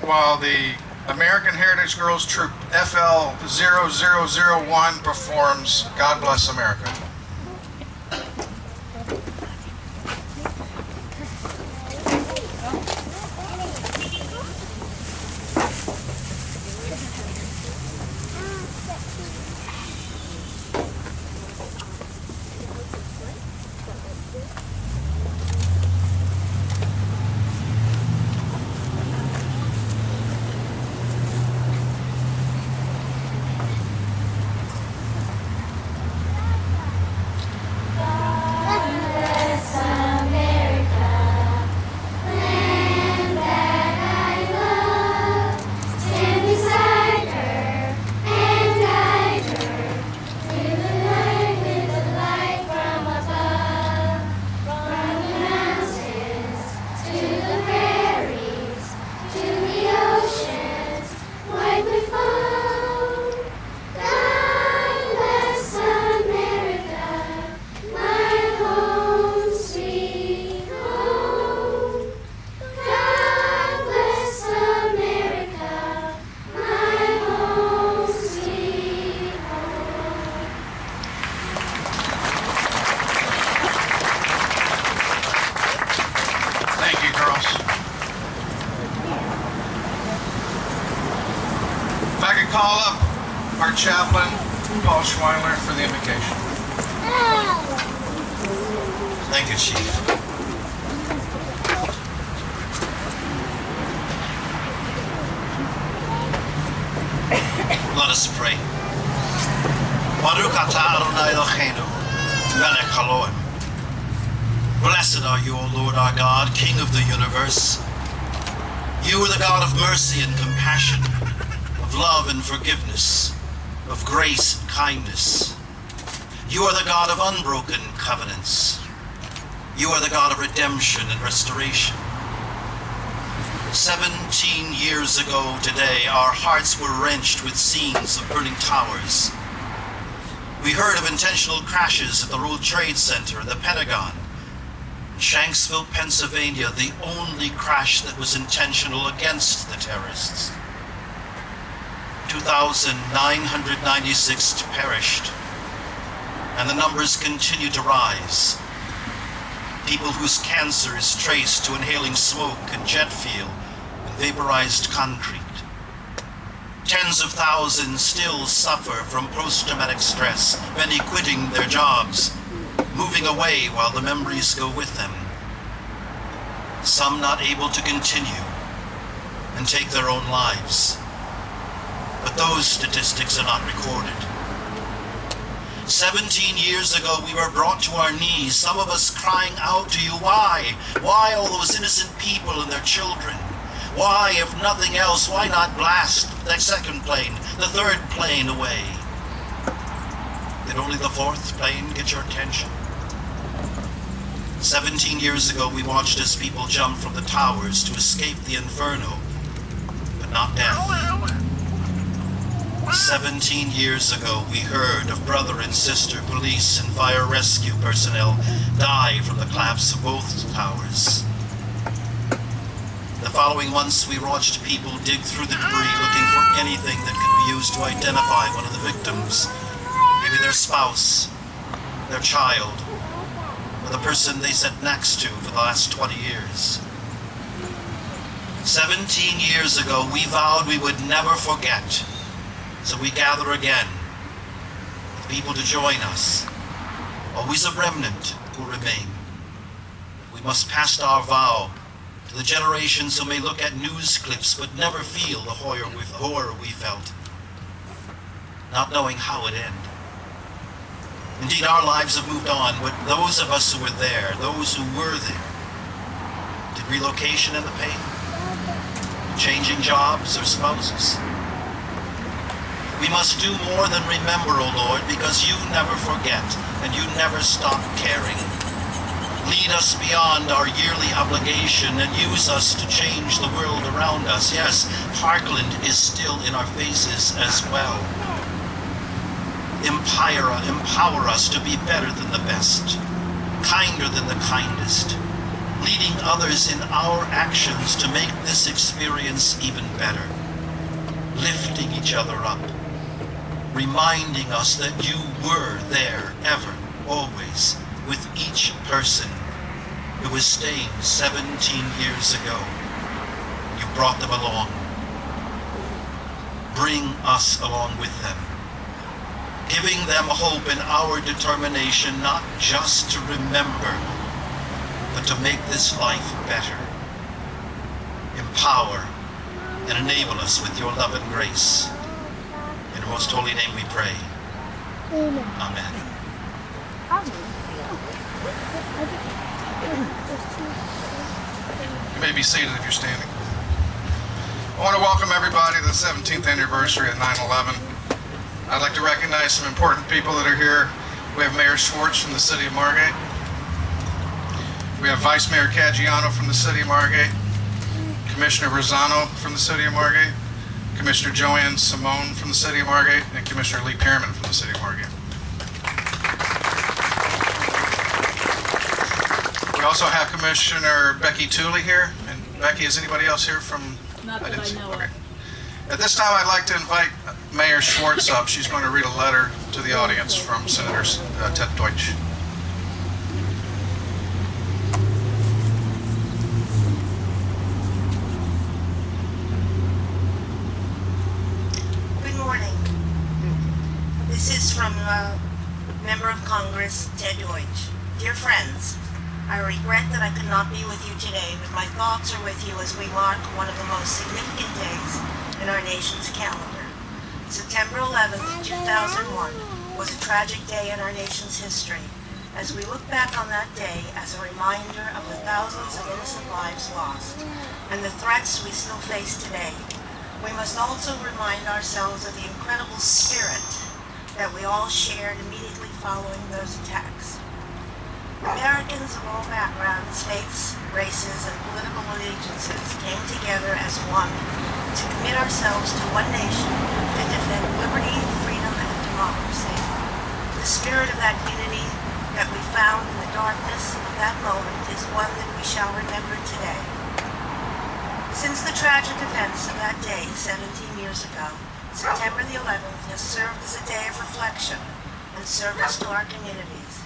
while the American Heritage Girls Troop FL0001 performs God Bless America. Call up our chaplain, Paul Schweinler, for the invocation. Thank you, Chief. Let us pray. Baruch atah Adonai Eloheinu, melech haolam. Blessed are you, O Lord our God, King of the universe. You are the God of mercy and compassion, of love and forgiveness, of grace and kindness. You are the God of unbroken covenants. You are the God of redemption and restoration. 17 years ago today, our hearts were wrenched with scenes of burning towers. We heard of intentional crashes at the World Trade Center and the Pentagon. In Shanksville, Pennsylvania, the only crash that was intentional against the terrorists. 2,996 perished, and the numbers continue to rise. People whose cancer is traced to inhaling smoke and jet fuel and vaporized concrete. Tens of thousands still suffer from post-traumatic stress, many quitting their jobs, moving away while the memories go with them. Some not able to continue and take their own lives. But those statistics are not recorded. 17 years ago, we were brought to our knees, some of us crying out to you, why? Why all those innocent people and their children? Why, if nothing else, why not blast that second plane, the third plane away? Did only the fourth plane get your attention? 17 years ago, we watched as people jumped from the towers to escape the inferno, but not death. 17 years ago, we heard of brother and sister police and fire rescue personnel die from the collapse of both towers. The following months, we watched people dig through the debris looking for anything that could be used to identify one of the victims. Maybe their spouse, their child, or the person they sat next to for the last 20 years. 17 years ago, we vowed we would never forget. So we gather again with people to join us, always a remnant who remain. We must pass our vow to the generations who may look at news clips but never feel the horror we felt, not knowing how it ended. Indeed, our lives have moved on, but those of us who were there, those who were there, did relocation in the pay? Changing jobs or spouses? We must do more than remember, O Lord, because you never forget and you never stop caring. Lead us beyond our yearly obligation and use us to change the world around us. Yes, Parkland is still in our faces as well. Empower us to be better than the best, kinder than the kindest, leading others in our actions to make this experience even better, lifting each other up, reminding us that you were there ever, always, with each person who was stained 17 years ago. You brought them along. Bring us along with them, giving them hope in our determination not just to remember, but to make this life better. Empower and enable us with your love and grace. In your most holy name we pray. Amen. You may be seated if you're standing. I want to welcome everybody to the 17th anniversary of 9/11. I'd like to recognize some important people that are here. We have Mayor Schwartz from the city of Margate. We have Vice Mayor Caggiano from the city of Margate, Commissioner Rosano from the city of Margate, Commissioner Joanne Simone from the city of Margate, and Commissioner Lee Pearman from the city of Margate. We also have Commissioner Becky Tooley here. And Becky, is anybody else here from? Not that I know of. Okay. At this time, I'd like to invite Mayor Schwartz up. She's going to read a letter to the audience from Senator Ted Deutsch. Good morning. This is from Member of Congress Ted Deutsch. Dear friends, I regret that I could not be with you today, but my thoughts are with you as we mark one of the most significant days in our nation's calendar. September 11th, 2001 was a tragic day in our nation's history, as we look back on that day as a reminder of the thousands of innocent lives lost and the threats we still face today. We must also remind ourselves of the incredible spirit that we all shared immediately following those attacks. Americans of all backgrounds, faiths, races, and political allegiances came together as one to commit ourselves to one nation to defend liberty, freedom, and democracy. The spirit of that unity that we found in the darkness of that moment is one that we shall remember today. Since the tragic events of that day 17 years ago, September the 11th has served as a day of reflection and service to our communities.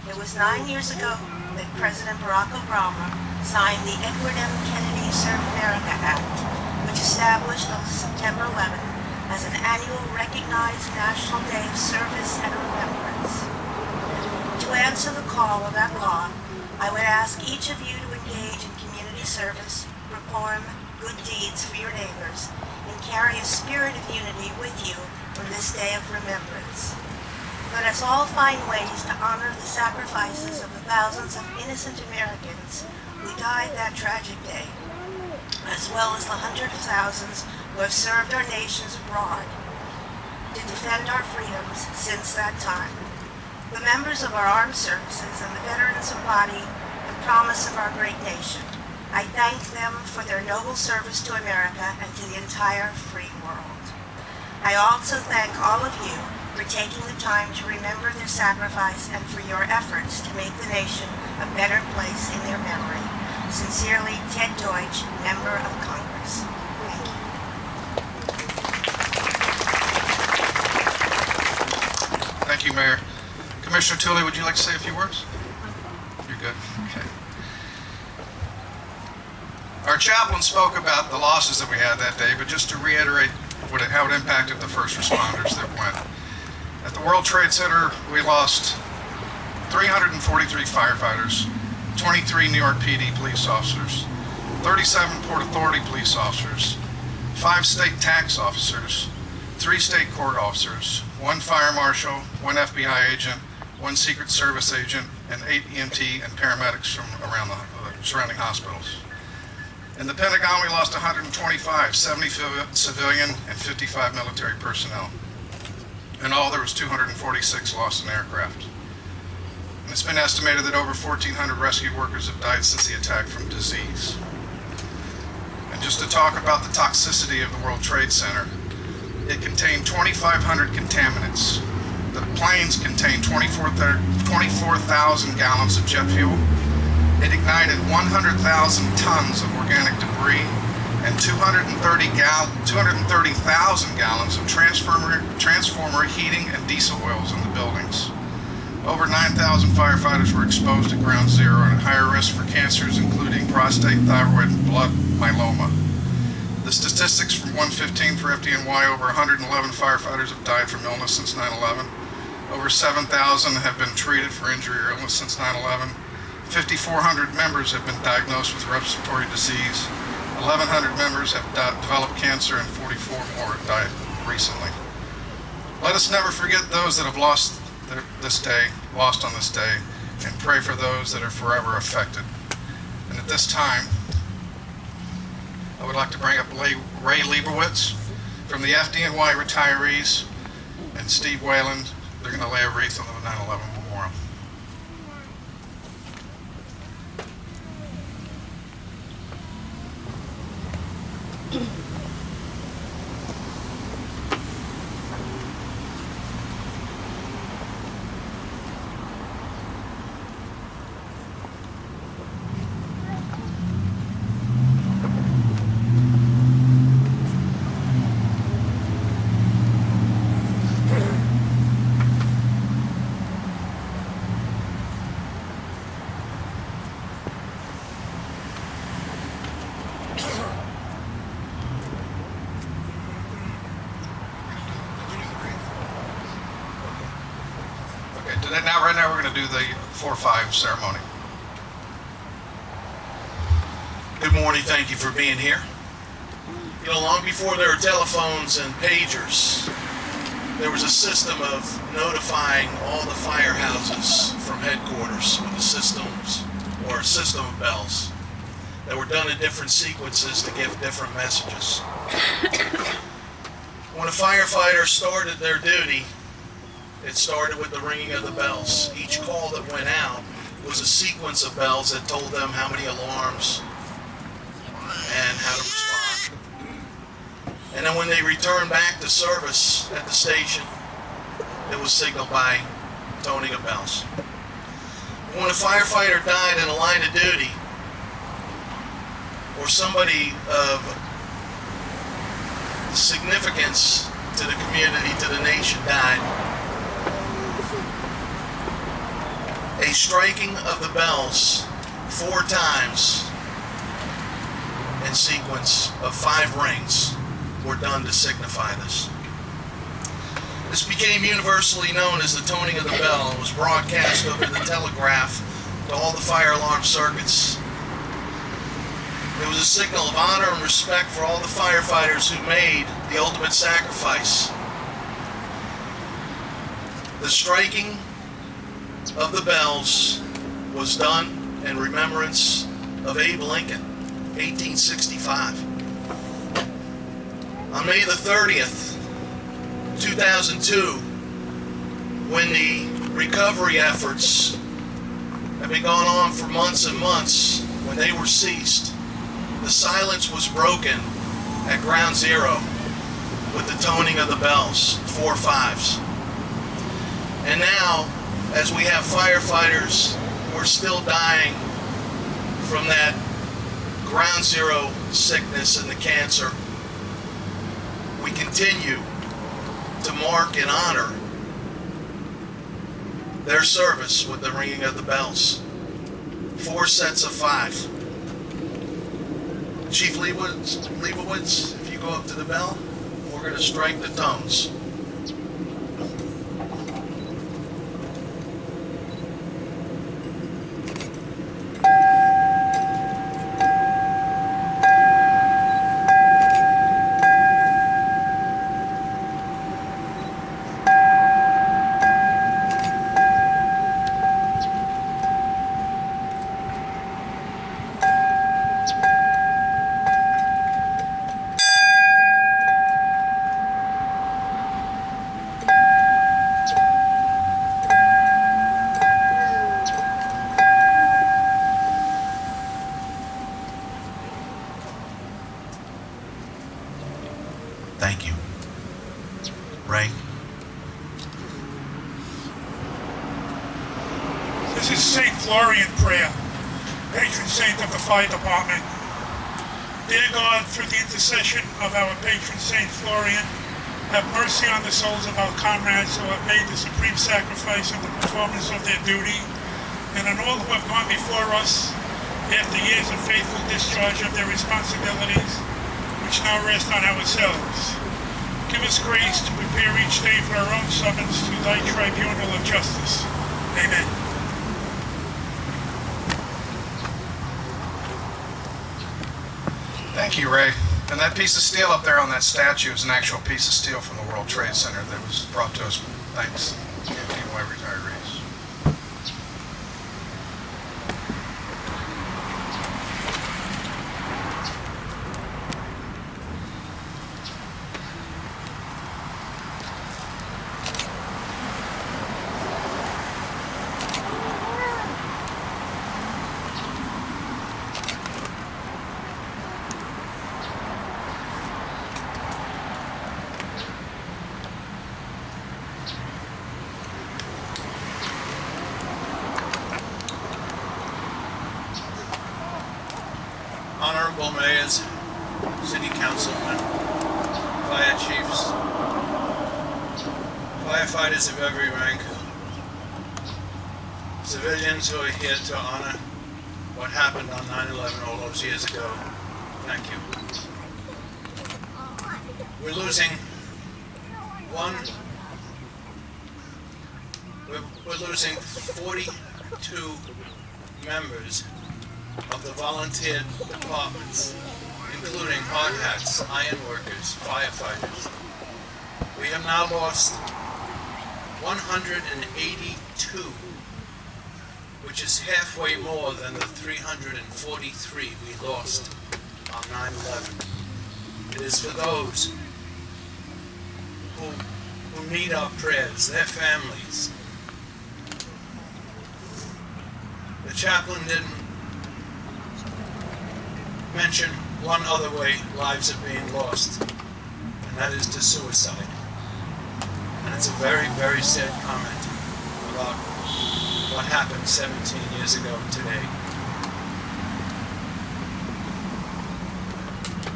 It was 9 years ago that President Barack Obama signed the Edward M. Kennedy Serve America Act, which established on September 11th as an annual recognized National Day of Service and Remembrance. To answer the call of that law, I would ask each of you to engage in community service, perform good deeds for your neighbors, and carry a spirit of unity with you on this day of remembrance. Let us all find ways to honor the sacrifices of the thousands of innocent Americans who died that tragic day, as well as the hundreds of thousands who have served our nations abroad to defend our freedoms since that time. The members of our armed services and the veterans embody the promise of our great nation. I thank them for their noble service to America and to the entire free world. I also thank all of you for taking the time to remember their sacrifice and for your efforts to make the nation a better place in their memory. Sincerely, Ted Deutsch, Member of Congress. Thank you. Thank you, Mayor. Commissioner Tooley, would you like to say a few words? You're good? Okay. Our chaplain spoke about the losses that we had that day, but just to reiterate how it impacted the first responders that went. At the World Trade Center, we lost 343 firefighters, 23 New York PD police officers, 37 Port Authority police officers, 5 state tax officers, 3 state court officers, 1 fire marshal, 1 FBI agent, 1 Secret Service agent, and 8 EMT and paramedics from around the surrounding hospitals. In the Pentagon, we lost 125, 70 civilian and 55 military personnel. In all, there was 246 lost in aircraft. And it's been estimated that over 1,400 rescue workers have died since the attack from disease. And just to talk about the toxicity of the World Trade Center, it contained 2,500 contaminants. The planes contained 24,000 gallons of jet fuel, It ignited 100,000 tons of organic debris and 230,000 gallons of transformer heating and diesel oils in the buildings. Over 9,000 firefighters were exposed at ground zero and at higher risk for cancers including prostate, thyroid, and blood myeloma. The statistics from 115 for FDNY, over 111 firefighters have died from illness since 9/11. Over 7,000 have been treated for injury or illness since 9/11. 5,400 members have been diagnosed with respiratory disease. 1,100 members have developed cancer and 44 more have died recently. Let us never forget those that have lost on this day, and pray for those that are forever affected. And at this time, I would like to bring up Ray Leibowitz from the FDNY retirees and Steve Wayland. They're going to lay a wreath on the 9/11 memorial. Right now we're going to do the 4-5 ceremony. Good morning, thank you for being here. You know, long before there were telephones and pagers, there was a system of notifying all the firehouses from headquarters with the systems or system of bells that were done in different sequences to give different messages. When a firefighter started their duty, it started with the ringing of the bells. Each call that went out was a sequence of bells that told them how many alarms and how to respond. And then when they returned back to service at the station, it was signaled by toning of bells. When a firefighter died in a line of duty, or somebody of significance to the community, to the nation died, a striking of the bells 4 times in sequence of 5 rings were done to signify this. This became universally known as the toning of the bell and was broadcast over the telegraph to all the fire alarm circuits. It was a signal of honor and respect for all the firefighters who made the ultimate sacrifice. The striking of the bells was done in remembrance of Abe Lincoln, 1865. On May the 30th, 2002, when the recovery efforts had been going on for months and months, when they were ceased, the silence was broken at ground zero with the toning of the bells, 4 5s. And now, as we have firefighters who are still dying from that ground zero sickness and the cancer, we continue to mark and honor their service with the ringing of the bells. 4 sets of 5. Chief Leibowitz, if you go up to the bell, we're going to strike the tones. Thank you. Ray? This is St. Florian prayer. patron saint of the fire department. Dear God, through the intercession of our patron saint Florian, have mercy on the souls of our comrades who have made the supreme sacrifice in the performance of their duty, and on all who have gone before us after years of faithful discharge of their responsibilities, which now rest on ourselves. Give us grace to prepare each day for our own summons to thy tribunal of justice. Amen. Thank you, Ray. And that piece of steel up there on that statue is an actual piece of steel from the World Trade Center that was brought to us thanks to MTY retirees. Honorable mayors, city councilmen, fire chiefs, firefighters of every rank, civilians who are here to honor what happened on 9/11 all those years ago, thank you. We're losing we're losing 42 members of the volunteer departments, including hard hats, iron workers, firefighters. We have now lost 182, which is halfway more than the 343 we lost on 9/11. It is for those who need our prayers, their families. The chaplain didn't mention one other way lives are being lost, and that is to suicide. And it's a very, very sad comment about what happened 17 years ago today.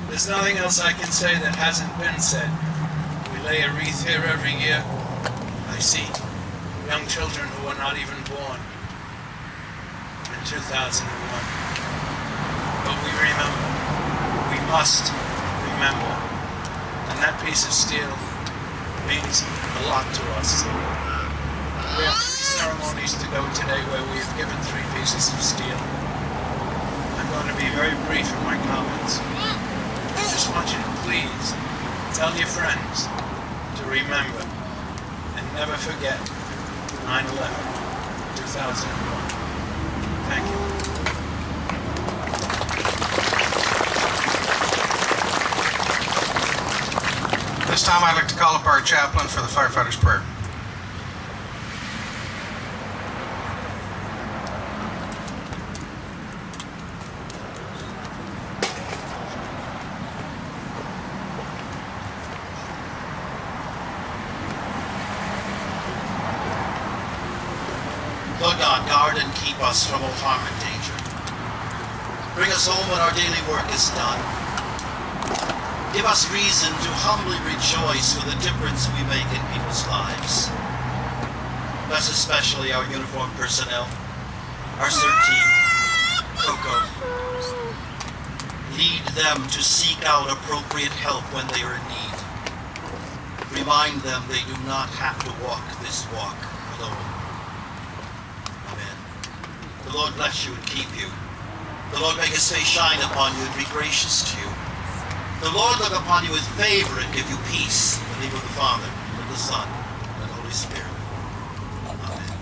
There's nothing else I can say that hasn't been said. We lay a wreath here every year. I see young children who were not even born in 2001. But we remember. We must remember. And that piece of steel means a lot to us. We have 3 ceremonies to go today where we have given 3 pieces of steel. I'm going to be very brief in my comments. I just want you to please tell your friends to remember and never forget 9/11, 2001. Thank you. This time I'd like to call up our chaplain for the firefighter's prayer. Lord God, guard and keep us from all harm and danger. Bring us home when our daily work is done. Give us reason to humbly rejoice for the difference we make in people's lives. Bless especially our uniformed personnel, our CERT team, Coco. Lead them to seek out appropriate help when they are in need. Remind them they do not have to walk this walk alone. Amen. The Lord bless you and keep you. The Lord make his face shine upon you and be gracious to you. The Lord look upon you with favor and give you peace. In the name of the Father, and of the Son, and of the Holy Spirit. Amen.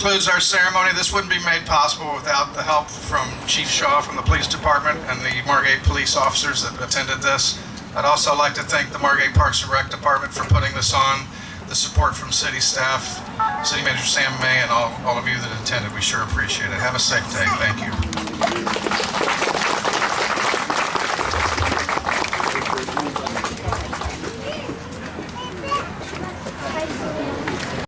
concludes our ceremony. This wouldn't be made possible without the help from Chief Shaw from the police department and the Margate police officers that attended this. I'd also like to thank the Margate Parks and Rec department for putting this on, the support from city staff, City Manager Sam May, and all of you that attended. We sure appreciate it. Have a safe day. Thank you.